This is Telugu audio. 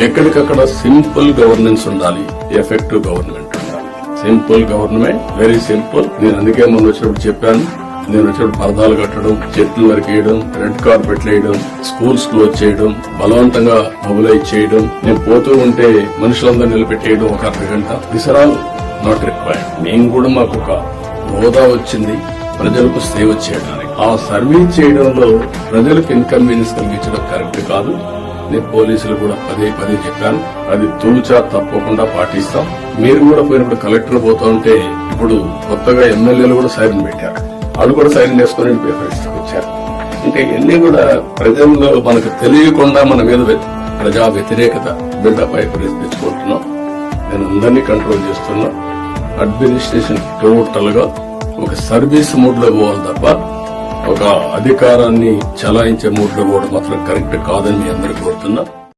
ఎక్కడికక్కడ సింపుల్ గవర్నెన్స్ ఉండాలి, ఎఫెక్టివ్ గవర్నమెంట్ ఉండాలి. Simple government, very simple. నేను అందుకే మొన్న వచ్చినప్పుడు చెప్పాను, నేను వచ్చినప్పుడు పరదాలు కట్టడం, చెట్లు నరికేయడం, రెడ్ కార్పెట్లు వేయడం, స్కూల్స్ క్లోజ్ చేయడం, బలవంతంగా మొబిలైజ్ చేయడం, నేను పోతూ ఉంటే మనుషులందరూ నిలబెట్టేయడం ఒక అర్ధగంట. This are all not required. మేము కూడా మాకు ఒక హోదా వచ్చింది ప్రజలకు సేవ చేయడానికి. ఆ సర్వీస్ చేయడంలో ప్రజలకు ఇన్కన్వీనియన్స్ కలిగించడం కరెక్ట్ కాదు. నేను పోలీసులు కూడా పదే పదే చెప్పాను, అది తూచా తప్పకుండా పాటిస్తాం. మీరు కూడా పోయినప్పుడు కలెక్టర్ పోతా ఉంటే ఇప్పుడు కొత్తగా ఎమ్మెల్యేలు కూడా సైరన్ పెట్టారు, వాళ్ళు కూడా సైరన్ చేసుకుని పరిస్థితికి వచ్చారు. ఇంకా ఇవన్నీ కూడా ప్రజల్లో మనకు తెలియకుండా మన మీద ప్రజా వ్యతిరేకత బిడ్డపై తెచ్చుకుంటున్నాం. నేను అందరినీ కంట్రోల్ చేస్తున్నా. అడ్మినిస్ట్రేషన్ టోటల్ గా ఒక సర్వీస్ మూడ్ లో పోవాలి తప్ప ఒక అధికారాన్ని చలాయించే మూడ్ లో పోవడం మాత్రం కరెక్ట్ కాదని మీ అందరికీ కోరుతున్నా.